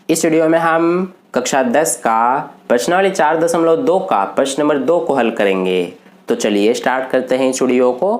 इस वीडियो में हम कक्षा 10 का प्रश्नावली 4.2 का प्रश्न नंबर 2 को हल करेंगे। तो चलिए स्टार्ट करते हैं इस वीडियो को।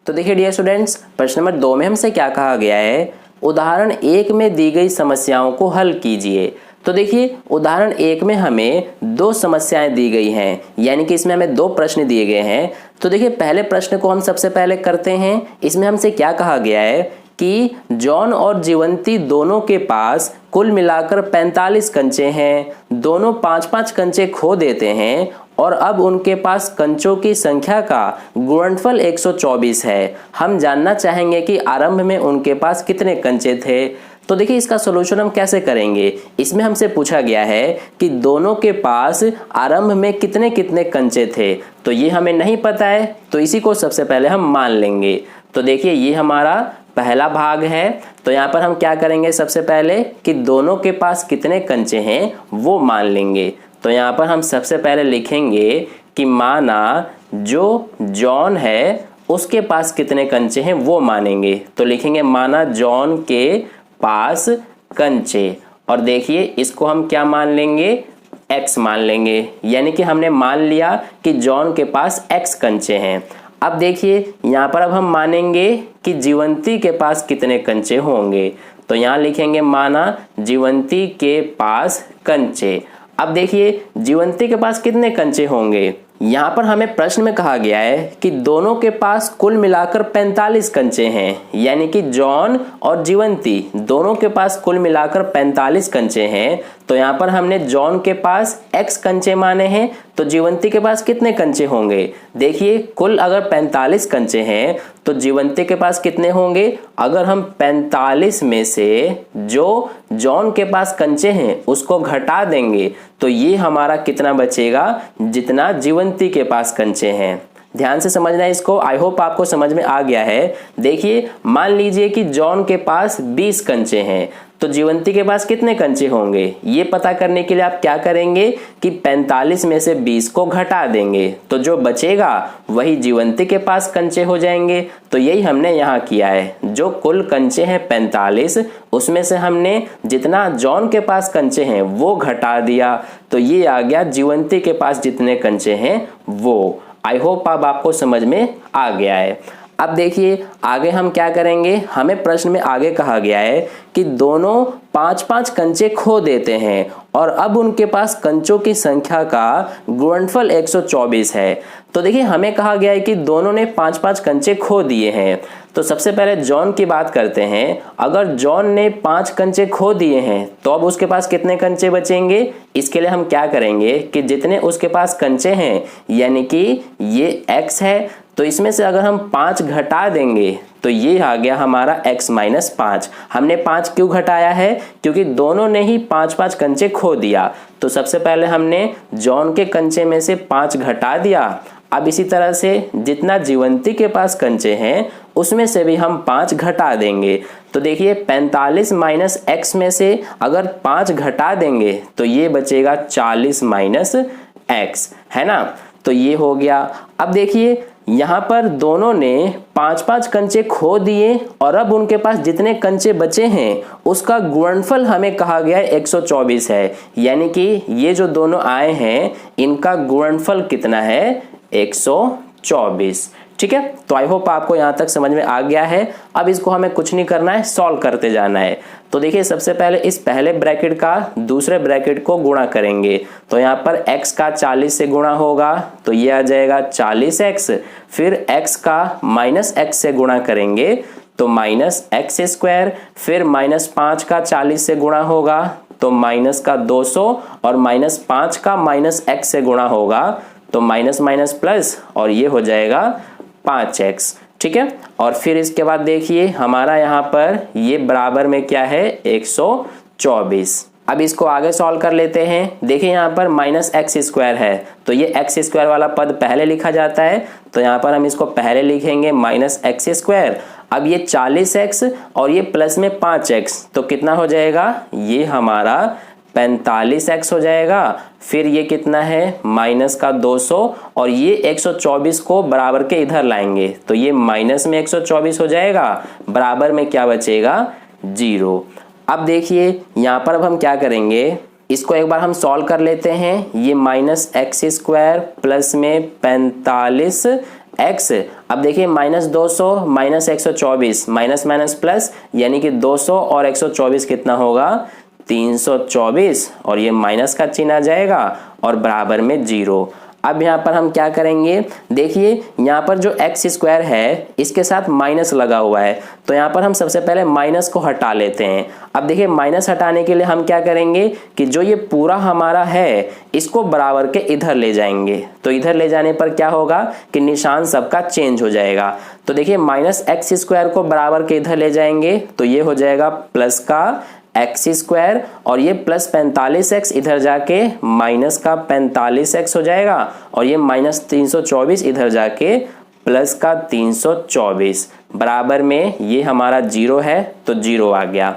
तो देखिए डियर स्टूडेंट्स, प्रश्न नंबर 2 में हमसे क्या कहा गया है, उदाहरण 1 में दी गई समस्याओं को हल कीजिए। तो देखिए उदाहरण 1 में हमें 2 समस्याएं दी गई हैं, यानी कि इसमें हमें 2 प्रश्न दिए गए हैं। तो देखिए पहले प्रश्न को हम सबसे पहले करते हैं। इसमें हमसे क्या कहा गया है कि जॉन और जीवंती दोनों के पास कुल मिलाकर 45 कंचे हैं। दोनों 5-5 कंचे खो देते हैं और अब उनके पास कंचों की संख्या का गुणनफल 124 है। हम जानना चाहेंगे कि आरंभ में उनके पास कितने कंचे थे। तो देखिए इसका सॉल्यूशन हम कैसे करेंगे। इसमें हमसे पूछा गया है कि दोनों के पास आरंभ में कितने कितने कंचे थे। तो ये हमें नहीं पता है, तो इसी को सबसे पहले हम मान लेंगे। तो देखिए ये हमारा पहला भाग है। तो यहाँ पर हम क्या करेंगे, सबसे पहले कि दोनों के पास कितने कंचे हैं वो मान लेंगे। तो यहाँ पर हम सबसे पहले लिखेंगे कि माना जो जॉन है उसके पास कितने कंचे हैं वो मानेंगे। तो लिखेंगे माना जॉन के पास कंचे, और देखिए इसको हम क्या मान लेंगे, x मान लेंगे। यानी कि हमने मान लिया कि जॉन के पास x कंचे हैं। अब देखिए यहाँ पर अब हम मानेंगे कि जीवंती के पास कितने कंचे होंगे। तो यहाँ लिखेंगे माना जीवंती के पास कंचे। अब देखिए जीवंती के पास कितने कंचे होंगे। यहाँ पर हमें प्रश्न में कहा गया है कि दोनों के पास कुल मिलाकर 45 कंचे हैं, यानी कि जॉन और जीवंती दोनों के पास कुल मिलाकर 45 कंचे हैं। तो यहाँ पर हमने जॉन के पास x कंचे माने हैं, तो जीवंती के पास कितने कंचे होंगे। देखिए कुल अगर 45 कंचे हैं तो जीवंती के पास कितने होंगे। अगर हम 45 में से जो जॉन के पास कंचे हैं उसको घटा देंगे तो ये हमारा कितना बचेगा, जितना जीवंती के पास कंचे हैं। ध्यान से समझना है इसको, आई होप आपको समझ में आ गया है। देखिए मान लीजिए कि जॉन के पास 20 कंचे हैं, तो जीवंती के पास कितने कंचे होंगे। ये पता करने के लिए आप क्या करेंगे कि 45 में से 20 को घटा देंगे, तो जो बचेगा वही जीवंती के पास कंचे हो जाएंगे। तो यही हमने यहाँ किया है, जो कुल कंचे हैं 45, उसमें से हमने जितना जॉन के पास कंचे हैं वो घटा दिया, तो ये आ गया जीवंती के पास जितने कंचे हैं वो। आई होप अब आपको समझ में आ गया है। अब देखिए आगे हम क्या करेंगे। हमें प्रश्न में आगे कहा गया है कि दोनों 5-5 कंचे खो देते हैं और अब उनके पास कंचों की संख्या का गुणनफल 124 है। तो देखिए हमें कहा गया है कि दोनों ने 5-5 कंचे खो दिए हैं। तो सबसे पहले जॉन की बात करते हैं। अगर जॉन ने 5 कंचे खो दिए हैं तो अब उसके पास कितने कंचे बचेंगे। इसके लिए हम क्या करेंगे कि जितने उसके पास कंचे हैं, यानी कि ये x है, तो इसमें से अगर हम 5 घटा देंगे तो ये आ गया हमारा x - 5। हमने 5 क्यों घटाया है, क्योंकि दोनों ने ही 5-5 कंचे खो दिया। तो सबसे पहले हमने जॉन के कंचे में से 5 घटा दिया। अब इसी तरह से जितना जीवंती के पास कंचे हैं उसमें से भी हम 5 घटा देंगे। तो देखिए 45 - x में से अगर 5 घटा देंगे तो ये बचेगा 40 - x, है ना। तो ये हो गया। अब देखिए यहाँ पर दोनों ने 5-5 कंचे खो दिए और अब उनके पास जितने कंचे बचे हैं उसका गुणनफल हमें कहा गया है 124 है। यानी कि ये जो दोनों आए हैं इनका गुणनफल कितना है, 124। ठीक है, तो आई होप आपको यहाँ तक समझ में आ गया है। अब इसको हमें कुछ नहीं करना है, सॉल्व करते जाना है। तो देखिए सबसे पहले इस पहले ब्रैकेट का दूसरे ब्रैकेट को गुणा करेंगे। तो यहाँ पर x का 40 से गुणा होगा तो ये आ जाएगा 40x। फिर x का -x से गुणा करेंगे तो -x²। फिर -5 का 40 से गुणा होगा तो माइनस का 200, और -5 का -x से गुणा होगा तो माइनस माइनस प्लस, और ये हो जाएगा 5x। ठीक है, और फिर इसके बाद देखिए हमारा यहाँ पर ये बराबर में क्या है, 124। अब इसको आगे सॉल्व कर लेते हैं। देखिए यहाँ पर -x² है, तो ये x² वाला पद पहले लिखा जाता है, तो यहाँ पर हम इसको पहले लिखेंगे -x²। अब ये 40x और ये प्लस में 5x, तो कितना हो जाएगा, ये हमारा 45x हो जाएगा। फिर ये कितना है, माइनस का 200, और ये 124 को बराबर के इधर लाएंगे तो ये माइनस में 124 हो जाएगा, बराबर में क्या बचेगा, 0। अब देखिए यहाँ पर अब हम क्या करेंगे, इसको एक बार हम सॉल्व कर लेते हैं। ये -x² प्लस में 45x, अब देखिए -200 -124 माइनस माइनस प्लस, यानी कि 200 और 124 कितना होगा 324, और ये माइनस का चिन्ह आ जाएगा और बराबर में 0। अब यहाँ पर हम क्या करेंगे, देखिए यहाँ पर जो x² है इसके साथ माइनस लगा हुआ है, तो यहाँ पर हम सबसे पहले माइनस को हटा लेते हैं। अब देखिए माइनस हटाने के लिए हम क्या करेंगे कि जो ये पूरा हमारा है इसको बराबर के इधर ले जाएंगे, तो इधर ले जाने पर क्या होगा कि निशान सबका चेंज हो जाएगा। तो देखिए -x² को बराबर के इधर ले जाएंगे तो ये हो जाएगा प्लस का x² और ये प्लस 45x इधर जाके माइनस का 45x हो जाएगा, और ये -324 इधर जाके प्लस का 324, बराबर में ये हमारा 0 है तो 0 आ गया।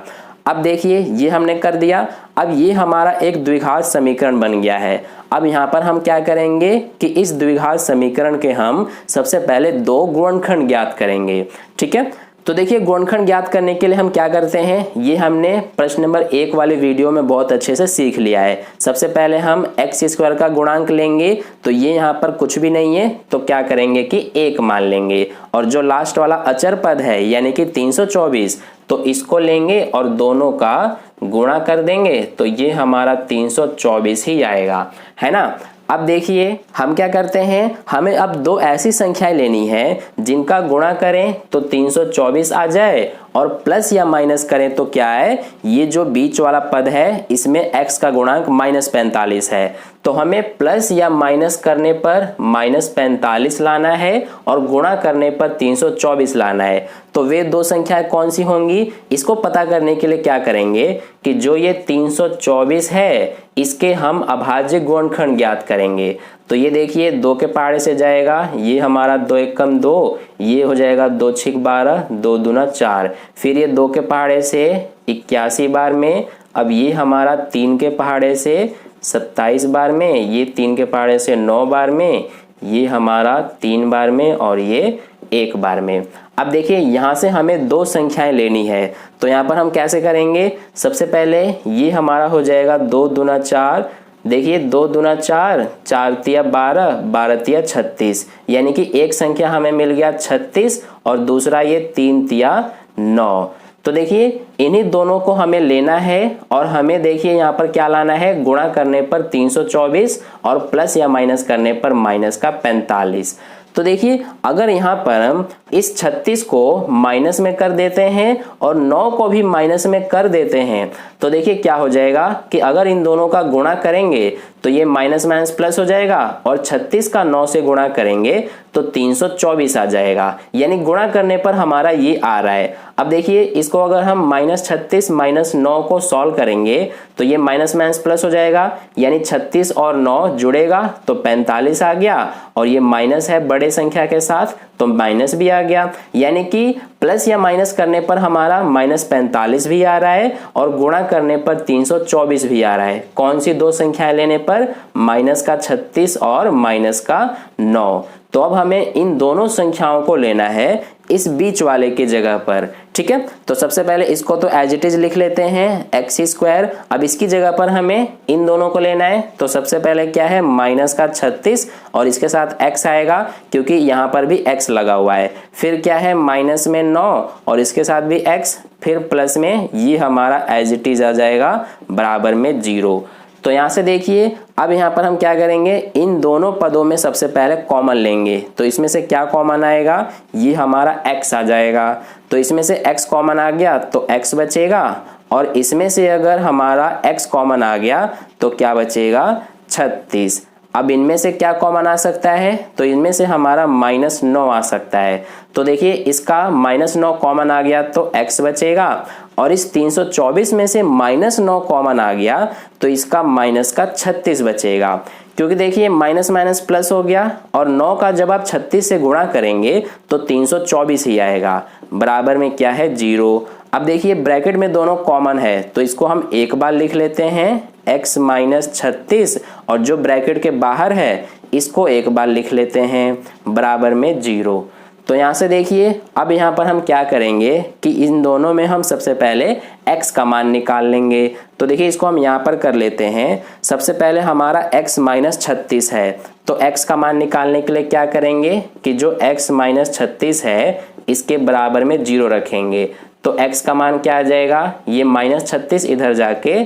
अब देखिए ये हमने कर दिया। अब ये हमारा एक द्विघात समीकरण बन गया है। अब यहाँ पर हम क्या करेंगे कि इस द्विघात समीकरण के हम सबसे पहले 2 गुणनखंड ज्ञात करेंगे। ठीक है, तो देखिए गुणनखंड ज्ञात करने के लिए हम क्या करते हैं, ये हमने प्रश्न नंबर 1 वाले वीडियो में बहुत अच्छे से सीख लिया है। सबसे पहले हम x² का गुणांक लेंगे, तो ये यहाँ पर कुछ भी नहीं है तो क्या करेंगे कि 1 मान लेंगे, और जो लास्ट वाला अचर पद है यानी कि 324 तो इसको लेंगे और दोनों का गुणा कर देंगे, तो ये हमारा 324 ही आएगा, है ना। अब देखिए हम क्या करते हैं, हमें अब 2 ऐसी संख्याएं लेनी है जिनका गुणा करें तो 324 आ जाए, और प्लस या माइनस करें तो क्या है, ये जो बीच वाला पद है इसमें x का गुणांक -45 है, तो हमें प्लस या माइनस करने पर -45 लाना है और गुणा करने पर 324 लाना है। तो वे 2 संख्याएं कौन सी होंगी, इसको पता करने के लिए क्या करेंगे कि जो ये 324 है इसके हम अभाज्य गुणनखंड ज्ञात करेंगे। तो ये देखिए 2 के पहाड़े से जाएगा, ये हमारा 2 एकम 2, ये हो जाएगा 2 छिक 12, 2 दूना 4, फिर ये 2 के पहाड़े से 81 बार में, अब ये हमारा 3 के पहाड़े से 27 बार में, ये 3 के पहाड़े से 9 बार में, ये हमारा 3 बार में, और ये 1 बार में। अब देखिए यहाँ से हमें 2 संख्याएं लेनी है, तो यहाँ पर हम कैसे करेंगे, सबसे पहले ये हमारा हो जाएगा 2 दूना 4, देखिए 2 दूना 4, 4 तिया 12, 12 तिया 36, यानी कि एक संख्या हमें मिल गया 36 और दूसरा ये 3 तिया 9। तो देखिए इन्हीं दोनों को हमें लेना है, और हमें देखिए यहाँ पर क्या लाना है, गुणा करने पर 324 और प्लस या माइनस करने पर माइनस का 45। तो देखिए अगर यहाँ पर हम इस 36 को माइनस में कर देते हैं और 9 को भी माइनस में कर देते हैं, तो देखिए क्या हो जाएगा कि अगर इन दोनों का गुणा करेंगे तो ये माइनस माइनस प्लस हो जाएगा, और 36 का 9 से गुणा करेंगे तो 324 आ जाएगा, यानी गुणा करने पर हमारा ये आ रहा है। अब देखिए इसको अगर हम -36 -9 को सॉल्व करेंगे तो ये माइनस माइनस प्लस हो जाएगा, यानी 36 और 9 जुड़ेगा तो 45 आ गया, और ये माइनस है बड़े संख्या के साथ तो माइनस भी आ गया, यानी कि प्लस या माइनस करने पर हमारा -45 भी आ रहा है और गुणा करने पर 324 भी आ रहा है। कौन सी 2 संख्याएं लेने पर, माइनस का 36 और माइनस का 9। तो अब हमें इन दोनों संख्याओं को लेना है इस बीच वाले की जगह पर। ठीक है, तो सबसे पहले इसको तो एज इट इज लिख लेते हैं x²। अब इसकी जगह पर हमें इन दोनों को लेना है, तो सबसे पहले क्या है, माइनस का 36 और इसके साथ x आएगा क्योंकि यहाँ पर भी x लगा हुआ है, फिर क्या है माइनस में 9 और इसके साथ भी x, फिर प्लस में ये हमारा एज इट इज आ जाएगा बराबर में 0। तो यहाँ से देखिए अब यहाँ पर हम क्या करेंगे, इन दोनों पदों में सबसे पहले कॉमन लेंगे, तो इसमें से क्या कॉमन आएगा, ये हमारा x आ जाएगा, तो इसमें से x कॉमन आ गया तो x बचेगा, और इसमें से अगर हमारा x कॉमन आ गया तो क्या बचेगा 36। अब इनमें से क्या कॉमन आ सकता है, तो इनमें से हमारा -9 आ सकता है, तो देखिए इसका -9 कॉमन आ गया तो x बचेगा, और इस 324 में से -9 कॉमन आ गया तो इसका माइनस का 36 बचेगा, क्योंकि देखिए माइनस माइनस प्लस हो गया, और 9 का जब आप 36 से गुणा करेंगे तो 324 ही आएगा, बराबर में क्या है 0। अब देखिए ब्रैकेट में दोनों कॉमन है तो इसको हम एक बार लिख लेते हैं x - 36, और जो ब्रैकेट के बाहर है इसको एक बार लिख लेते हैं बराबर में 0। तो यहाँ से देखिए अब यहाँ पर हम क्या करेंगे कि इन दोनों में हम सबसे पहले x का मान निकाल लेंगे। तो देखिए इसको हम यहाँ पर कर लेते हैं। सबसे पहले हमारा x माइनस 36 है, तो x का मान निकालने के लिए क्या करेंगे कि जो x माइनस 36 है इसके बराबर में 0 रखेंगे। तो x का मान क्या आ जाएगा, ये माइनस 36 इधर जाके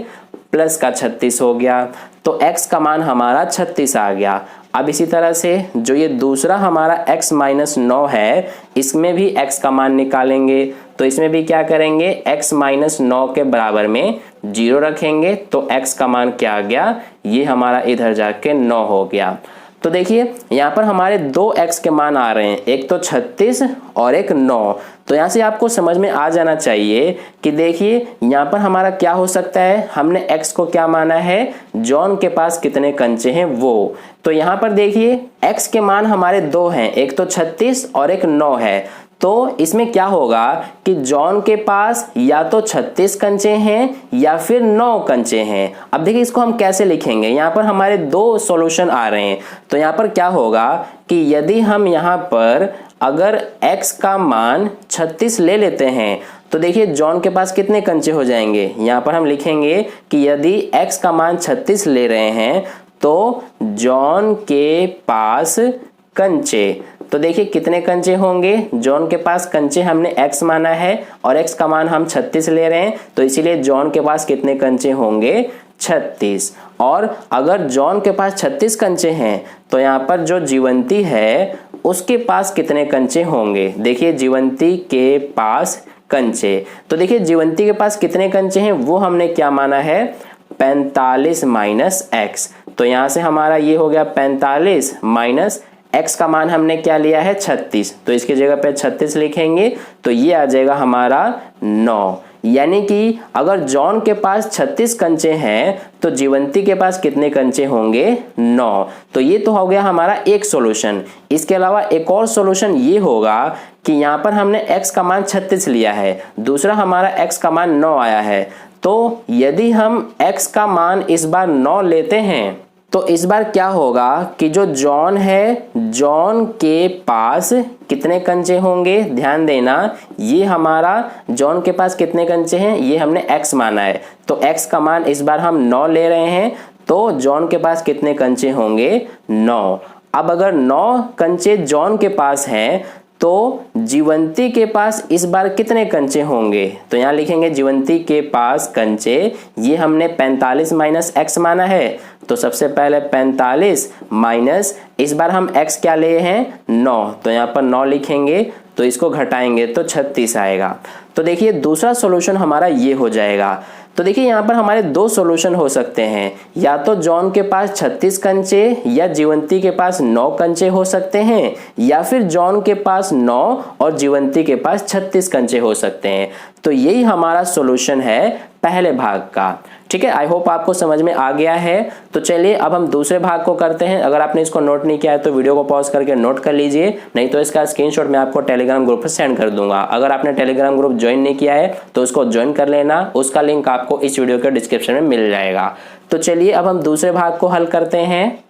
प्लस का 36 हो गया, तो x का मान हमारा 36 आ गया। अब इसी तरह से जो ये दूसरा हमारा x माइनस 9 है इसमें भी x का मान निकालेंगे। तो इसमें भी क्या करेंगे, x माइनस 9 के बराबर में 0 रखेंगे, तो x का मान क्या आ गया, ये हमारा इधर जाके 9 हो गया। तो देखिए यहाँ पर हमारे दो x के मान आ रहे हैं, एक तो 36 और एक 9। तो यहाँ से आपको समझ में आ जाना चाहिए कि देखिए यहाँ पर हमारा क्या हो सकता है, हमने x को क्या माना है, जॉन के पास कितने कंचे हैं वो। तो यहाँ पर देखिए x के मान हमारे दो हैं, एक तो 36 और एक 9 है। तो इसमें क्या होगा कि जॉन के पास या तो 36 कंचे हैं या फिर 9 कंचे हैं। अब देखिए इसको हम कैसे लिखेंगे, यहाँ पर हमारे दो सॉल्यूशन आ रहे हैं। तो यहाँ पर क्या होगा कि यदि हम यहाँ पर अगर x का मान 36 ले लेते हैं तो देखिए जॉन के पास कितने कंचे हो जाएंगे। यहाँ पर हम लिखेंगे कि यदि x का मान 36 ले रहे हैं तो जॉन के पास कंचे, तो देखिए कितने कंचे होंगे, जॉन के पास कंचे हमने x माना है और x का मान हम 36 ले रहे हैं, तो इसीलिए जॉन के पास कितने कंचे होंगे, 36। और अगर जॉन के पास 36 कंचे हैं तो यहाँ पर जो जीवंती है उसके पास कितने कंचे होंगे। देखिए जीवंती के पास कंचे, तो देखिए जीवंती के पास कितने कंचे हैं वो हमने क्या माना है, 45 माइनस x। तो यहाँ से हमारा ये हो गया 45 माइनस x का मान हमने क्या लिया है, 36, तो इसकी जगह पे 36 लिखेंगे, तो ये आ जाएगा हमारा 9। यानी कि अगर जॉन के पास 36 कंचे हैं तो जीवंती के पास कितने कंचे होंगे, 9। तो ये तो हो गया हमारा एक सॉल्यूशन। इसके अलावा एक और सॉल्यूशन ये होगा कि यहाँ पर हमने x का मान 36 लिया है, दूसरा हमारा x का मान 9 आया है। तो यदि हम x का मान इस बार 9 लेते हैं तो इस बार क्या होगा कि जो जॉन है, जॉन के पास कितने कंचे होंगे, ध्यान देना, ये हमारा जॉन के पास कितने कंचे हैं, ये हमने x माना है, तो x का मान इस बार हम 9 ले रहे हैं, तो जॉन के पास कितने कंचे होंगे, 9। अब अगर 9 कंचे जॉन के पास हैं तो जीवंती के पास इस बार कितने कंचे होंगे, तो यहाँ लिखेंगे जीवंती के पास कंचे, ये हमने 45 माइनस x माना है, तो सबसे पहले 45 माइनस इस बार हम x क्या लिए हैं, 9, तो यहाँ पर 9 लिखेंगे, तो इसको घटाएंगे तो 36 आएगा। तो देखिए दूसरा सॉल्यूशन हमारा ये हो जाएगा। तो देखिए यहाँ पर हमारे दो सॉल्यूशन हो सकते हैं, या तो जॉन के पास 36 कंचे या जीवंती के पास 9 कंचे हो सकते हैं, या फिर जॉन के पास 9 और जीवंती के पास 36 कंचे हो सकते हैं। तो यही हमारा सॉल्यूशन है पहले भाग का। ठीक है, आई होप आपको समझ में आ गया है। तो चलिए अब हम दूसरे भाग को करते हैं। अगर आपने इसको नोट नहीं किया है तो वीडियो को पॉज करके नोट कर लीजिए, नहीं तो इसका स्क्रीनशॉट मैं आपको टेलीग्राम ग्रुप पर सेंड कर दूंगा। अगर आपने टेलीग्राम ग्रुप ज्वाइन नहीं किया है तो उसको ज्वाइन कर लेना, उसका लिंक आपको इस वीडियो के डिस्क्रिप्शन में मिल जाएगा। तो चलिए अब हम दूसरे भाग को हल करते हैं।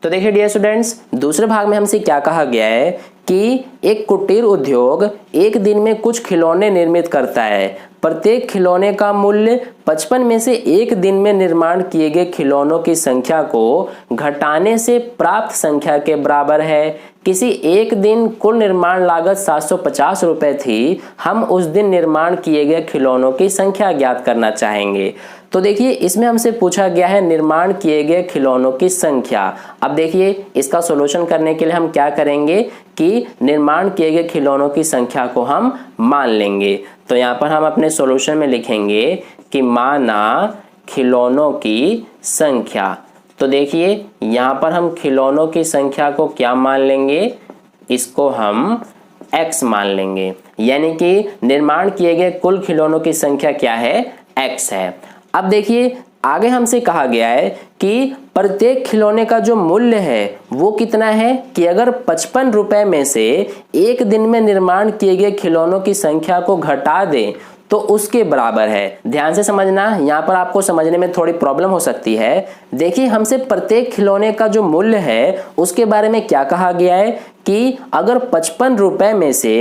तो देखिए डियर स्टूडेंट्स, दूसरे भाग में हमसे क्या कहा गया है कि एक कुटीर उद्योग एक दिन में कुछ खिलौने निर्मित करता है। प्रत्येक खिलौने का मूल्य 55 में से एक दिन में निर्माण किए गए खिलौनों की संख्या को घटाने से प्राप्त संख्या के बराबर है। किसी एक दिन कुल निर्माण लागत 750 रुपए थी। हम उस दिन निर्माण किए गए खिलौनों की संख्या ज्ञात करना चाहेंगे। तो देखिए इसमें हमसे पूछा गया है निर्माण किए गए खिलौनों की संख्या। अब देखिए इसका सॉल्यूशन करने के लिए हम क्या करेंगे कि निर्माण किए गए खिलौनों की संख्या को हम मान लेंगे। तो यहाँ पर हम अपने सॉल्यूशन में लिखेंगे कि माना खिलौनों की संख्या। तो देखिए यहाँ पर हम खिलौनों की संख्या को क्या मान लेंगे, इसको हम x मान लेंगे, यानी कि निर्माण किए गए कुल खिलौनों की संख्या क्या है, x है। अब देखिए आगे हमसे कहा गया है कि प्रत्येक खिलौने का जो मूल्य है वो कितना है कि अगर 55 रुपए में से एक दिन में निर्माण किए गए खिलौनों की संख्या को घटा दें तो उसके बराबर है। ध्यान से समझना, यहाँ पर आपको समझने में थोड़ी प्रॉब्लम हो सकती है। देखिए हमसे प्रत्येक खिलौने का जो मूल्य है उसके बारे में क्या कहा गया है कि अगर 55 रुपए में से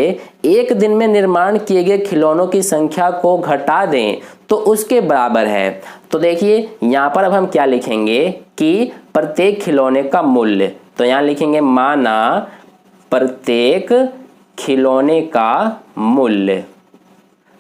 एक दिन में निर्माण किए गए खिलौनों की संख्या को घटा दें तो उसके बराबर है। तो देखिए यहाँ पर अब हम क्या लिखेंगे कि प्रत्येक खिलौने का मूल्य, तो यहाँ लिखेंगे माना प्रत्येक खिलौने का मूल्य।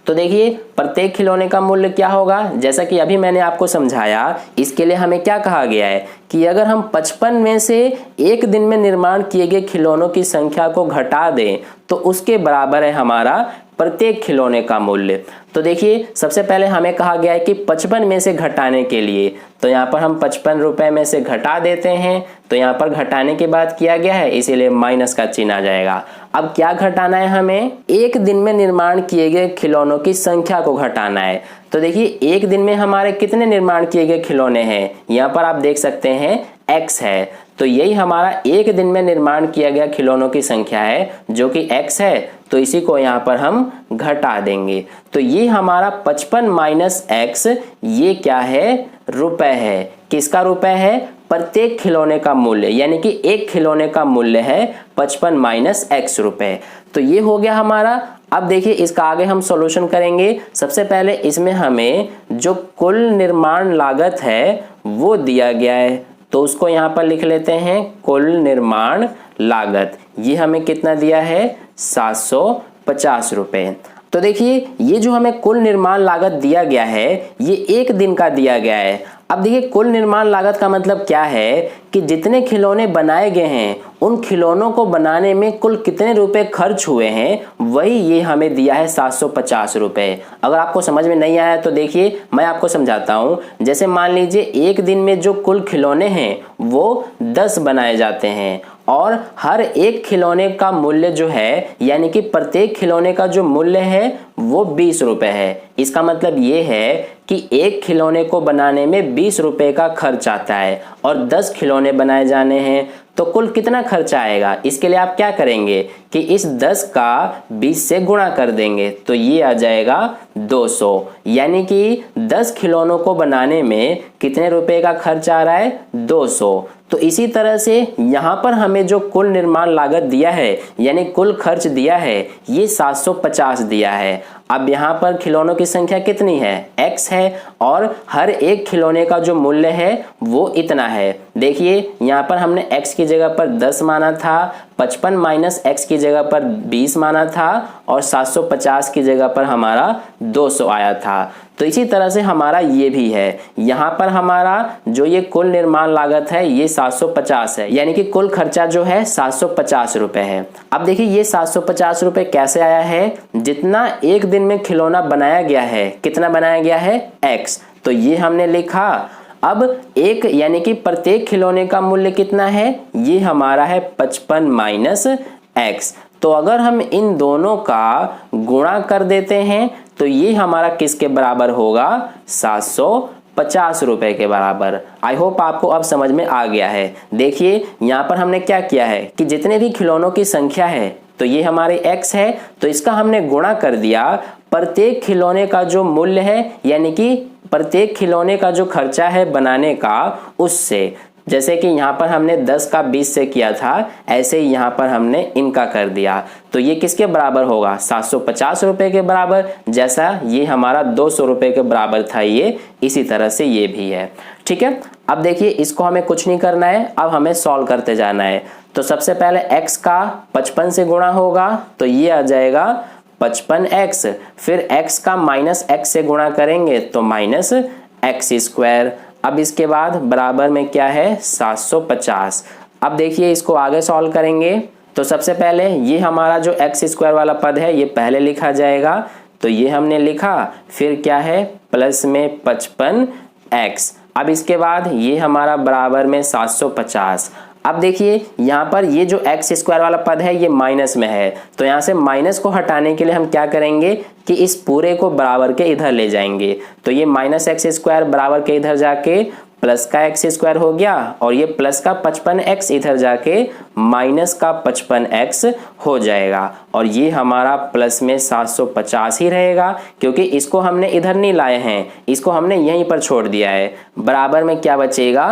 तो देखिए प्रत्येक खिलौने का मूल्य क्या होगा, जैसा कि अभी मैंने आपको समझाया। इसके लिए हमें क्या कहा गया है कि अगर हम 55 में से एक दिन में निर्माण किए गए खिलौनों की संख्या को घटा दें तो उसके बराबर है हमारा प्रत्येक खिलौने का मूल्य। तो देखिए सबसे पहले हमें कहा गया है कि 55 में से घटाने के लिए, तो यहाँ पर हम 55 रुपए में से घटा देते हैं। तो यहाँ पर घटाने के बाद किया गया है इसीलिए माइनस का चिन्ह आ जाएगा। अब क्या घटाना है, हमें एक दिन में निर्माण किए गए खिलौनों की संख्या को घटाना है। तो देखिए एक दिन में हमारे कितने निर्माण किए गए खिलौने हैं, यहाँ पर आप देख सकते हैं x है। तो यही हमारा एक दिन में निर्माण किया गया खिलौनों की संख्या है जो कि x है। तो इसी को यहाँ पर हम घटा देंगे। तो ये हमारा 55 माइनस x ये क्या है, रुपए है। किसका रुपए है, प्रत्येक खिलौने का मूल्य, यानी कि एक खिलौने का मूल्य है 55 माइनस x रुपए। तो ये हो गया हमारा। अब देखिए इसका आगे हम सॉल्यूशन करेंगे। सबसे पहले इसमें हमें जो कुल निर्माण लागत है वो दिया गया है, तो उसको यहाँ पर लिख लेते हैं कुल निर्माण लागत। ये हमें कितना दिया है, 750 रुपए। तो देखिए ये जो हमें कुल निर्माण लागत दिया गया है ये एक दिन का दिया गया है। अब देखिए कुल निर्माण लागत का मतलब क्या है कि जितने खिलौने बनाए गए हैं उन खिलौनों को बनाने में कुल कितने रुपए खर्च हुए हैं वही ये हमें दिया है 750 रुपए। अगर आपको समझ में नहीं आया तो देखिए मैं आपको समझाता हूँ। जैसे मान लीजिए एक दिन में जो कुल खिलौने हैं वो 10 बनाए जाते हैं और हर एक खिलौने का मूल्य जो है, यानी कि प्रत्येक खिलौने का जो मूल्य है वो 20 रुपए है। इसका मतलब ये है कि एक खिलौने को बनाने में 20 रुपए का खर्च आता है और 10 खिलौने बनाए जाने हैं तो कुल कितना खर्च आएगा। इसके लिए आप क्या करेंगे कि इस 10 का 20 से गुणा कर देंगे तो ये आ जाएगा 200, यानी कि 10 खिलौनों को बनाने में कितने रुपए का खर्च आ रहा है, 200। तो इसी तरह से यहाँ पर हमें जो कुल निर्माण लागत दिया है यानी कुल खर्च दिया है ये 750 दिया है। अब यहाँ पर खिलौनों की संख्या कितनी है, x है और हर एक खिलौने का जो मूल्य है वो इतना है। देखिए यहाँ पर हमने x की जगह पर 10 माना था, 55 माइनस x की जगह पर 20 माना था और 750 की जगह पर हमारा 200 आया था। तो इसी तरह से हमारा ये भी है। यहाँ पर हमारा जो ये कुल निर्माण लागत है ये 750 है, यानी कि कुल खर्चा जो है 750 रुपए है। अब देखिए ये 750 रुपए कैसे आया है, जितना एक दिन में खिलौना बनाया गया है, कितना बनाया गया है, x। तो ये हमने लिखा। अब एक यानी कि प्रत्येक खिलौने का मूल्य कितना है, ये हमारा है 55 माइनस x। तो अगर हम इन दोनों का गुणा कर देते हैं तो ये हमारा किसके बराबर होगा, 750 रुपए के बराबर। आई होप आपको अब समझ में आ गया है। देखिए यहाँ पर हमने क्या किया है कि जितने भी खिलौनों की संख्या है तो ये हमारे x है, तो इसका हमने गुणा कर दिया प्रत्येक खिलौने का जो मूल्य है, यानी कि प्रत्येक खिलौने का जो खर्चा है बनाने का उससे। जैसे कि यहाँ पर हमने 10 का 20 से किया था, ऐसे ही यहाँ पर हमने इनका कर दिया। तो ये किसके बराबर होगा, 750 रुपए के बराबर। जैसा ये हमारा 200 रुपए के बराबर था ये, इसी तरह से ये भी है। ठीक है, अब देखिए इसको हमें कुछ नहीं करना है, अब हमें सॉल्व करते जाना है। तो सबसे पहले x का 55 से गुणा होगा तो ये आ जाएगा 55x, फिर x का माइनस x से गुणा करेंगे तो माइनस x स्क्वायर। अब इसके बाद बराबर में क्या है, 750। अब देखिए इसको आगे सॉल्व करेंगे तो सबसे पहले ये हमारा जो x स्क्वायर वाला पद है ये पहले लिखा जाएगा, तो ये हमने लिखा। फिर क्या है, प्लस में 55x। अब इसके बाद ये हमारा बराबर में 750। अब देखिए यहाँ पर ये जो x स्क्वायर वाला पद है ये माइनस में है, तो यहाँ से माइनस को हटाने के लिए हम क्या करेंगे कि इस पूरे को बराबर के इधर ले जाएंगे। तो ये माइनस x स्क्वायर बराबर के इधर जाके प्लस का एक्स स्क्वायर हो गया और ये प्लस का 55x इधर जाके माइनस का 55x हो जाएगा और ये हमारा प्लस में 750 ही रहेगा क्योंकि इसको हमने इधर नहीं लाए हैं, इसको हमने यहीं पर छोड़ दिया है। बराबर में क्या बचेगा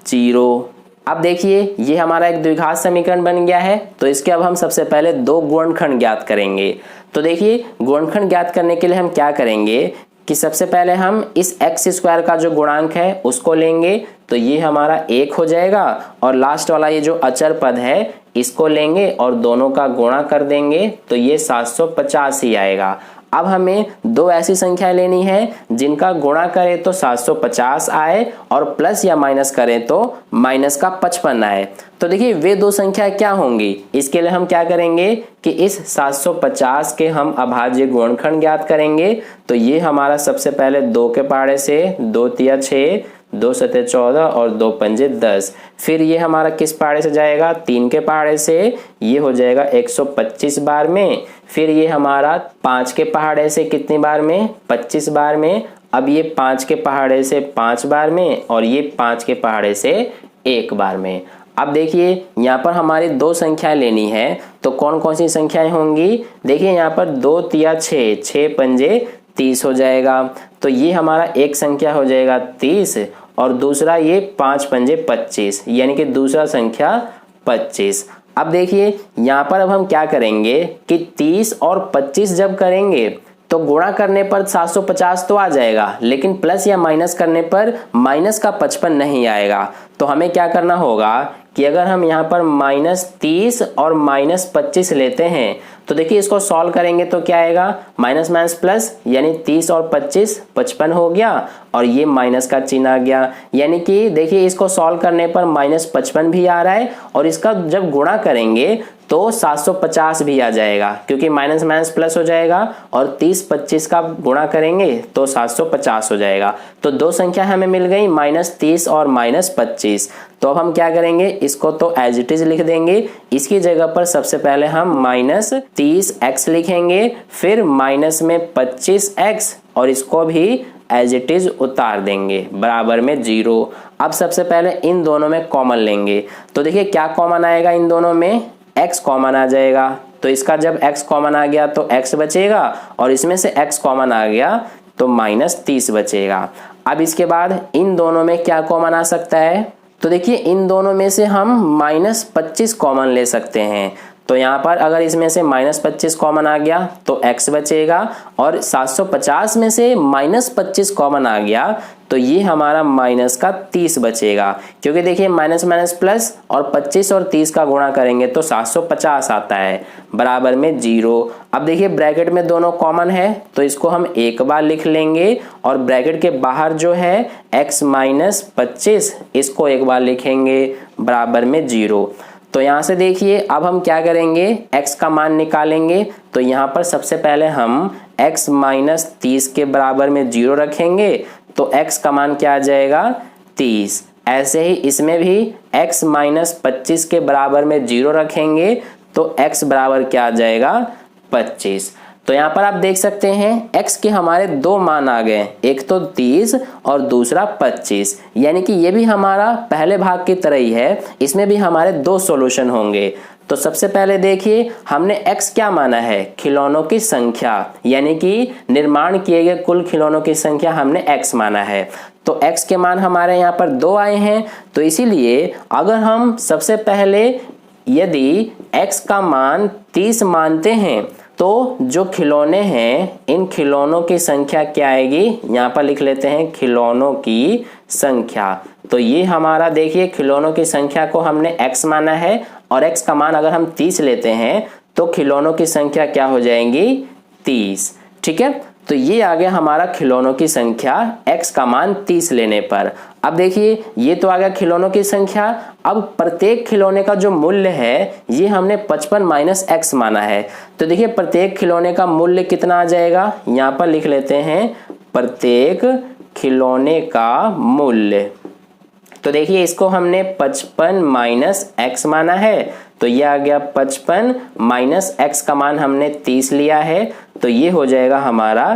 0। अब देखिए ये हमारा एक द्विघात समीकरण बन गया है। तो इसके अब हम सबसे पहले दो गुणनखंड ज्ञात करेंगे। तो देखिए गुणनखंड ज्ञात करने के लिए हम क्या करेंगे कि सबसे पहले हम इस एक्स स्क्वायर का जो गुणांक है उसको लेंगे, तो ये हमारा 1 हो जाएगा और लास्ट वाला ये जो अचर पद है इसको लेंगे और दोनों का गुणा कर देंगे तो ये 750 ही आएगा। अब हमें दो ऐसी संख्या लेनी है जिनका गुणा करें तो 750 आए और प्लस या माइनस करें तो माइनस का 55 आए। तो देखिए वे दो संख्या क्या होंगी, इसके लिए हम क्या करेंगे कि इस 750 के हम अभाज्य गुणनखंड ज्ञात करेंगे। तो ये हमारा सबसे पहले 2 के पहाड़े से 2 तिया 6, 2 सते 14 और 2 पंजे 10। फिर ये हमारा किस पहाड़े से जाएगा 3 के पहाड़े से, ये हो जाएगा 125 बार में। फिर ये हमारा 5 के पहाड़े से कितनी बार में 25 बार में। अब ये 5 के पहाड़े से 5 बार में और ये 5 के पहाड़े से 1 बार में। अब देखिए यहाँ पर हमारी दो संख्याएं लेनी है तो कौन कौन सी संख्याएं होंगी। देखिए यहाँ पर 2 तिया 6, 6 पंजे 30 हो जाएगा। तो ये हमारा एक संख्या हो जाएगा 30 और दूसरा ये 5 पंजे 25 यानी कि दूसरा संख्या 25। अब देखिए यहाँ पर अब हम क्या करेंगे कि 30 और 25 जब करेंगे तो गुणा करने पर 750 तो आ जाएगा, लेकिन प्लस या माइनस करने पर माइनस का 55 नहीं आएगा। तो हमें क्या करना होगा कि अगर हम यहाँ पर -30 और -25 लेते हैं तो देखिए इसको सॉल्व करेंगे तो क्या आएगा माइनस माइनस प्लस यानी 30 और 25 55 हो गया और ये माइनस का चिन्ह आ गया। यानी कि देखिए इसको सॉल्व करने पर -55 भी आ रहा है और इसका जब गुणा करेंगे तो 750 भी आ जाएगा क्योंकि माइनस माइनस प्लस हो जाएगा और 30-25 का गुणा करेंगे तो 750 हो जाएगा। तो दो संख्या हमें मिल गई -30 और -25। तो अब हम क्या करेंगे इसको तो एज इट इज लिख देंगे। इसकी जगह पर सबसे पहले हम -30x लिखेंगे, फिर माइनस में 25x और इसको भी एज इट इज उतार देंगे बराबर में 0। अब सबसे पहले इन दोनों में कॉमन लेंगे तो देखिए क्या कॉमन आएगा, इन दोनों में x कॉमन आ जाएगा। तो इसका जब x कॉमन आ गया तो x बचेगा और इसमें से x कॉमन आ गया तो -30 बचेगा। अब इसके बाद इन दोनों में क्या कॉमन आ सकता है, तो देखिए इन दोनों में से हम -25 कॉमन ले सकते हैं। तो यहाँ पर अगर इसमें से -25 कॉमन आ गया तो x बचेगा और 750 में से -25 कॉमन आ गया तो ये हमारा -30 बचेगा क्योंकि देखिए माइनस माइनस प्लस और 25 और 30 का गुणा करेंगे तो 750 आता है बराबर में 0। अब देखिए ब्रैकेट में दोनों कॉमन है तो इसको हम एक बार लिख लेंगे और ब्रैकेट के बाहर जो है x - 25 इसको एक बार लिखेंगे बराबर में 0। तो यहाँ से देखिए अब हम क्या करेंगे x का मान निकालेंगे। तो यहाँ पर सबसे पहले हम x - 30 के बराबर में 0 रखेंगे तो x का मान क्या आ जाएगा 30। ऐसे ही इसमें भी x - 25 के बराबर में 0 रखेंगे तो x बराबर क्या आ जाएगा 25। तो यहाँ पर आप देख सकते हैं x के हमारे दो मान आ गए, एक तो 30 और दूसरा 25। यानी कि ये भी हमारा पहले भाग की तरह ही है, इसमें भी हमारे दो सॉल्यूशन होंगे। तो सबसे पहले देखिए हमने x क्या माना है खिलौनों की संख्या, यानी कि निर्माण किए गए कुल खिलौनों की संख्या हमने x माना है। तो x के मान हमारे यहाँ पर 2 आए हैं। तो इसीलिए अगर हम सबसे पहले यदि x का मान 30 मानते हैं तो जो खिलौने हैं इन खिलौनों की संख्या क्या आएगी, यहाँ पर लिख लेते हैं खिलौनों की संख्या। तो ये हमारा देखिए खिलौनों की संख्या को हमने x माना है और x का मान अगर हम 30 लेते हैं तो खिलौनों की संख्या क्या हो जाएंगी 30। ठीक है, तो ये आ गया हमारा खिलौनों की संख्या x का मान 30 लेने पर। अब देखिए ये तो आ गया खिलौनों की संख्या। अब प्रत्येक खिलौने का जो मूल्य है ये हमने 55 - x माना है। तो देखिए प्रत्येक खिलौने का मूल्य कितना आ जाएगा, यहाँ पर लिख लेते हैं प्रत्येक खिलौने का मूल्य। तो देखिए इसको हमने 55 - x माना है तो ये आ गया 55 - x का मान हमने 30 लिया है तो ये हो जाएगा हमारा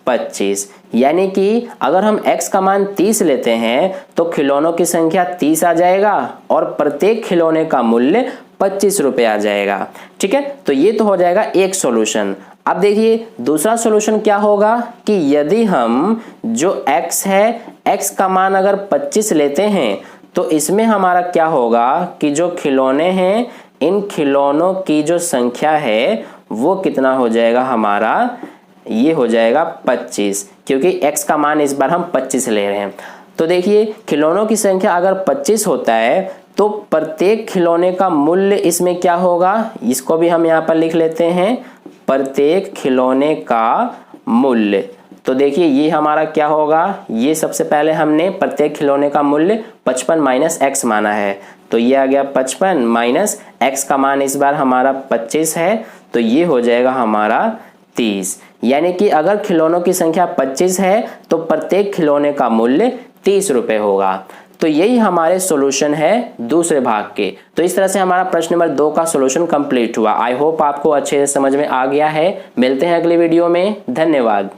25। यानी कि अगर हम x का मान 30 लेते हैं तो खिलौनों की संख्या 30 आ जाएगा और प्रत्येक खिलौने का मूल्य 25 रुपये आ जाएगा। ठीक है, तो ये तो हो जाएगा एक सॉल्यूशन। अब देखिए दूसरा सॉल्यूशन क्या होगा कि यदि हम जो x है, x का मान अगर 25 लेते हैं तो इसमें हमारा क्या होगा कि जो खिलौने हैं, इन खिलौनों की जो संख्या है वो कितना हो जाएगा हमारा, ये हो जाएगा 25, क्योंकि x का मान इस बार हम 25 ले रहे हैं। तो देखिए खिलौनों की संख्या अगर 25 होता है तो प्रत्येक खिलौने का मूल्य इसमें क्या होगा, इसको भी हम यहाँ पर लिख लेते हैं, प्रत्येक खिलौने का मूल्य। तो देखिए ये हमारा क्या होगा, ये सबसे पहले हमने प्रत्येक खिलौने का मूल्य 55 माइनस x माना है, तो ये आ गया 55 माइनस x का मान इस बार हमारा 25 है, तो ये हो जाएगा हमारा 30। यानी कि अगर खिलौनों की संख्या 25 है तो प्रत्येक खिलौने का मूल्य 30 रुपये होगा। तो यही हमारे सॉल्यूशन है दूसरे भाग के। तो इस तरह से हमारा प्रश्न नंबर 2 का सॉल्यूशन कंप्लीट हुआ। आई होप आपको अच्छे से समझ में आ गया है। मिलते हैं अगले वीडियो में। धन्यवाद।